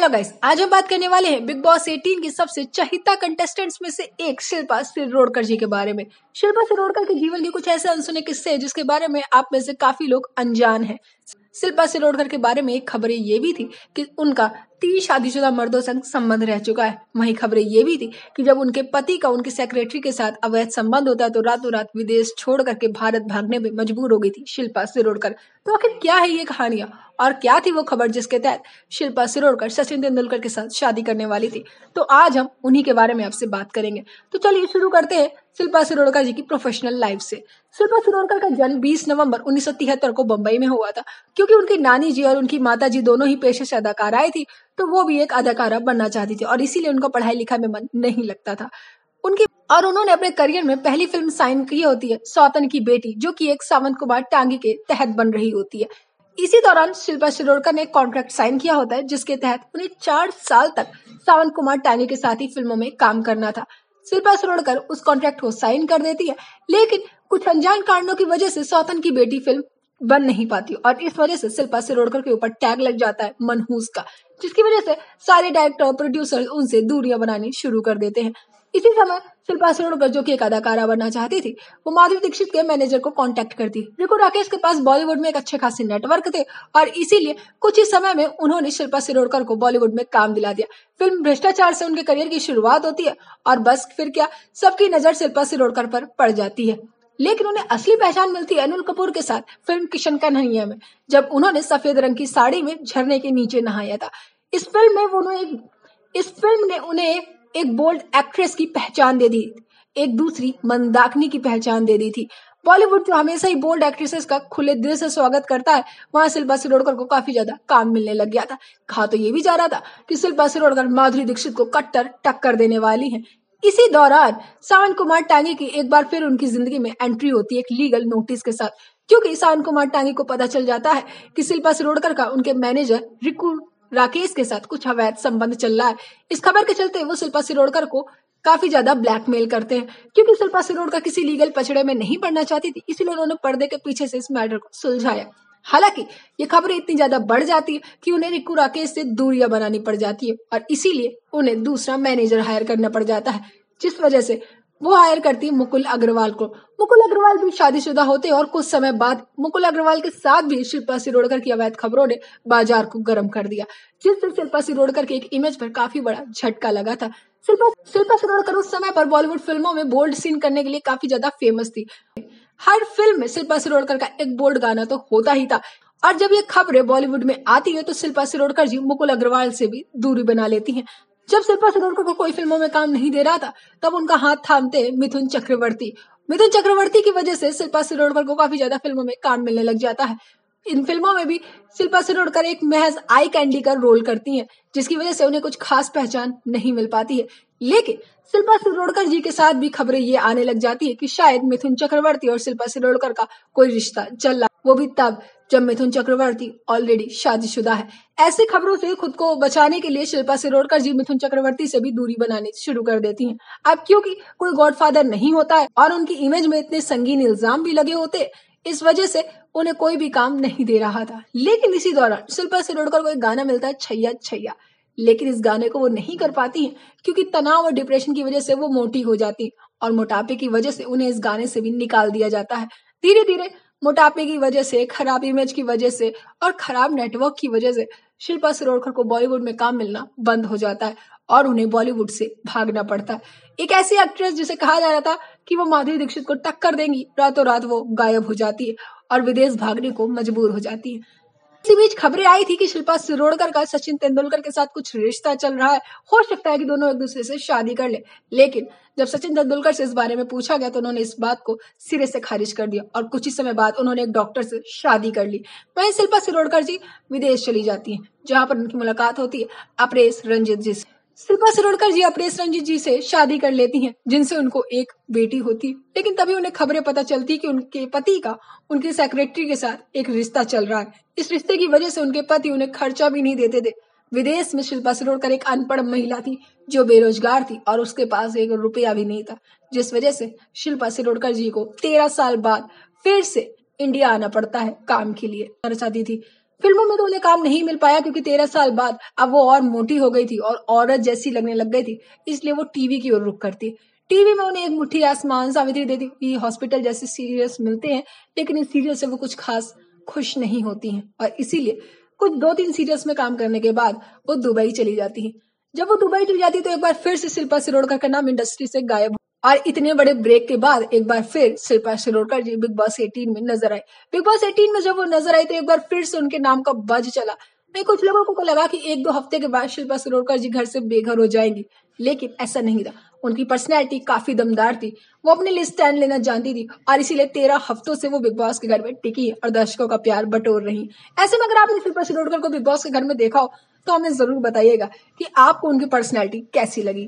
Hello guys, आज हम बात करने वाले हैं बिग बॉस 18 की सबसे चहिता कंटेस्टेंट्स में से एक शिल्पा शिरोडकर जी के बारे में। शिल्पा शिरोडकर के जीवन के कुछ ऐसे अनसुने किस्से हैं जिसके बारे में आप में से काफी लोग अनजान हैं। शिल्पा शिरोडकर के बारे में एक खबरें ये भी थी कि उनका 3 शादीशुदा मर्दों संग संबंध रह चुका है। वहीं खबरें ये भी थी कि जब उनके पति का उनकी सेक्रेटरी के साथ अवैध संबंध होता है तो रातों रात विदेश छोड़ करके भारत भागने में मजबूर हो गई थी शिल्पा शिरोडकर। तो आखिर क्या है ये कहानियां और क्या थी वो खबर जिसके तहत शिल्पा शिरोडकर सचिन तेंदुलकर के साथ शादी करने वाली थी। तो आज हम उन्हीं के बारे में आपसे बात करेंगे। तो चलिए शुरू करते हैं शिल्पा शिरोडकर जी की प्रोफेशनल लाइफ से। शिल्पा शिरोडकर का जन्म 20 नवंबर 1973 को बंबई में हुआ था। क्योंकि उनकी नानी जी और उनकी माता जी दोनों ही पेशे से अदाकाराएं थी तो वो भी एक अदाकारा बनना चाहती थी और इसीलिए उनका पढ़ाई लिखाई में मन नहीं लगता था उन्होंने अपने करियर में पहली फिल्म साइन की होती है सौतन की बेटी, जो कि एक सावंत कुमार टांगी के तहत बन रही होती है। इसी दौरान शिल्पा शिरोडकर ने एक कॉन्ट्रैक्ट साइन किया होता है जिसके तहत उन्हें 4 साल तक सावंत कुमार टांगी के साथ ही फिल्मों में काम करना था। शिल्पा शिरोडकर उस कॉन्ट्रैक्ट को साइन कर देती है, लेकिन कुछ अनजान कारणों की वजह से सौतन की बेटी फिल्म बन नहीं पाती और इस वजह से शिल्पा शिरोडकर के ऊपर टैग लग जाता है मनहूस का, जिसकी वजह से सारे डायरेक्टर प्रोड्यूसर उनसे दूरियां बनानी शुरू कर देते हैं। इसी समय शिल्पा शिरोडकर जो कि एक अदाकारा बनना चाहती थी, वो माधुरी दीक्षित के मैनेजर को कांटेक्ट करती। रिकू राकेश के पास बॉलीवुड में एक अच्छे खासे नेटवर्क थे और इसीलिए कुछ ही समय में उन्होंने शिल्पा शिरोडकर को बॉलीवुड में काम दिला दिया। फिल्म भ्रष्टाचार से उनके करियर की शुरुआत होती है और बस फिर क्या, सबकी नजर शिल्पा शिरोडकर पर पड़ जाती है। लेकिन उन्हें असली पहचान मिलती है अनिल कपूर के साथ फिल्म किशन कन्हैया में, जब उन्होंने सफेद रंग की साड़ी में झरने के नीचे नहाया था। इस फिल्म ने उन्हें एक बोल्ड एक्ट्रेस की पहचान दे दी, एक दूसरी मंदाकिनी की पहचान दे दी थी। बॉलीवुड जो हमेशा ही बोल्ड एक्ट्रेसेस का खुले दिल से स्वागत करता है, वहां शिल्पा शिरोडकर को काफी ज्यादा काम मिलने लग गया था। कहा तो ये भी जा रहा था कि शिल्पा शिरोडकर माधुरी दीक्षित को कट्टर टक्कर देने वाली हैं। इसी दौरान सावंत कुमार टांगी की एक बार फिर उनकी जिंदगी में एंट्री होती है एक लीगल नोटिस के साथ, क्योंकि सावंत कुमार टांगी को पता चल जाता है कि शिल्पा शिरोडकर का उनके मैनेजर रिकू राकेश के साथ कुछ अवैध संबंध चल रहा है। इस खबर के चलते वो शिल्पा शिरोडकर को काफी ज्यादा ब्लैकमेल करते हैं। क्योंकि शिल्पा शिरोडकर किसी लीगल पचड़े में नहीं पड़ना चाहती थी, इसीलिए उन्होंने पर्दे के पीछे से इस मैटर को सुलझाया। हालांकि ये खबरें इतनी ज्यादा बढ़ जाती है कि उन्हें रिकू राकेश से दूरियां बनानी पड़ जाती है और इसीलिए उन्हें दूसरा मैनेजर हायर करना पड़ जाता है, जिस वजह से वो हायर करती मुकुल अग्रवाल को। मुकुल अग्रवाल भी शादीशुदा होते और कुछ समय बाद मुकुल अग्रवाल के साथ भी शिल्पा शिरोडकर की अवैध खबरों ने बाजार को गर्म कर दिया, जिससे शिल्पा शिरोडकर के एक इमेज पर काफी बड़ा झटका लगा था। शिल्पा शिरोडकर उस समय पर बॉलीवुड फिल्मों में बोल्ड सीन करने के लिए काफी ज्यादा फेमस थी। हर फिल्म में शिल्पा शिरोडकर का एक बोल्ड गाना तो होता ही था और जब ये खबरें बॉलीवुड में आती है तो शिल्पा शिरोडकर जी मुकुल अग्रवाल से भी दूरी बना लेती हैं। जब शिल्पा शिरोडकर को कोई फिल्मों में काम नहीं दे रहा था, तब उनका हाथ थामते मिथुन चक्रवर्ती की वजह से शिल्पा शिरोडकर को काफी ज्यादा फिल्मों में काम मिलने लग जाता है। इन फिल्मों में भी शिल्पा शिरोडकर एक महज आई कैंडी का रोल करती हैं, जिसकी वजह से उन्हें कुछ खास पहचान नहीं मिल पाती है। लेकिन शिल्पा शिरोडकर जी के साथ भी खबरें ये आने लग जाती है कि शायद मिथुन चक्रवर्ती और शिल्पा शिरोडकर का कोई रिश्ता चल रहा, वो भी तब जब मिथुन चक्रवर्ती ऑलरेडी शादीशुदा है। ऐसी खबरों से खुद को बचाने के लिए शिल्पा शिरोडकर जी मिथुन चक्रवर्ती से भी दूरी बनानी शुरू कर देती हैं। अब क्योंकि कोई गॉडफादर नहीं होता है और उनकी इमेज में इतने संगीन इल्जाम भी लगे होते, इस वजह से उन्हें कोई भी काम नहीं दे रहा था। लेकिन इसी दौरान शिल्पा शिरोडकर को एक गाना मिलता है छैया छैया, लेकिन इस गाने को वो नहीं कर पाती हैं क्योंकि तनाव और डिप्रेशन की वजह से वो मोटी हो जाती है और मोटापे की वजह से उन्हें इस गाने से भी निकाल दिया जाता है। धीरे धीरे मोटापे की वजह से, खराब इमेज की वजह से और खराब नेटवर्क की वजह से शिल्पा शिरोडकर को बॉलीवुड में काम मिलना बंद हो जाता है और उन्हें बॉलीवुड से भागना पड़ता है। एक ऐसी एक्ट्रेस जिसे कहा जा रहा था कि वो माधुरी दीक्षित को टक्कर देंगी, रातों रात वो गायब हो जाती है और विदेश भागने को मजबूर हो जाती है। इसी बीच खबरें आई थी कि शिल्पा शिरोडकर का सचिन तेंदुलकर के साथ कुछ रिश्ता चल रहा है, हो सकता है कि दोनों एक दूसरे से शादी कर ले। लेकिन जब सचिन तेंदुलकर से इस बारे में पूछा गया तो उन्होंने इस बात को सिरे से खारिज कर दिया और कुछ ही समय बाद उन्होंने एक डॉक्टर से शादी कर ली। वहीं शिल्पा शिरोडकर जी विदेश चली जाती हैं, जहां पर उनकी मुलाकात होती है अपरेश रंजीत जी से। शिल्पा शिरोडकर जी अपरेश रंजीत जी से शादी कर लेती हैं, जिनसे उनको एक बेटी होती है। लेकिन तभी उन्हें खबरें पता चलती कि उनके पति का उनकी सेक्रेटरी के साथ एक रिश्ता चल रहा है। इस रिश्ते की वजह से उनके पति उन्हें खर्चा भी नहीं देते थे। विदेश में शिल्पा शिरोडकर एक अनपढ़ महिला थी जो बेरोजगार थी और उसके पास एक रुपया भी नहीं था, जिस वजह से शिल्पा शिरोडकर जी को 13 साल बाद फिर से इंडिया आना पड़ता है काम के लिए। चाहती थी फिल्मों में तो उन्हें काम नहीं मिल पाया क्योंकि 13 साल बाद अब वो और मोटी हो गई थी और औरत जैसी लगने लग गई थी, इसलिए वो टीवी की ओर रुख करती। टीवी में उन्हें एक मुट्ठी आसमान, सावित्री देवी, हॉस्पिटल जैसे सीरियल्स मिलते हैं, लेकिन इस सीरियल से वो कुछ खास खुश नहीं होती हैं और इसीलिए कुछ 2-3 सीरियल्स में काम करने के बाद वो दुबई चली जाती हैं। जब वो दुबई चली जाती है तो एक बार फिर से शिल्पा शिरोडकर का नाम इंडस्ट्री से गायब और इतने बड़े ब्रेक के बाद एक बार फिर शिल्पा शिरोडकर जी बिग बॉस 18 में नजर आए। बिग बॉस 18 में जब वो नजर आई तो एक बार फिर से उनके नाम का बज चला। नहीं, कुछ लोगों को लगा कि 1-2 हफ्ते के बाद शिल्पा शिरोडकर जी घर से बेघर हो जाएंगी, लेकिन ऐसा नहीं था। उनकी पर्सनैलिटी काफी दमदार थी, वो अपने लिए स्टैंड लेना जानती थी और इसीलिए 13 हफ्तों से वो बिग बॉस के घर में टिकी और दर्शकों का प्यार बटोर रही। ऐसे में अगर आपने शिल्पा शिरोडकर को बिग बॉस के घर में देखा हो तो हमें जरूर बताइएगा कि आपको उनकी पर्सनैलिटी कैसी लगी।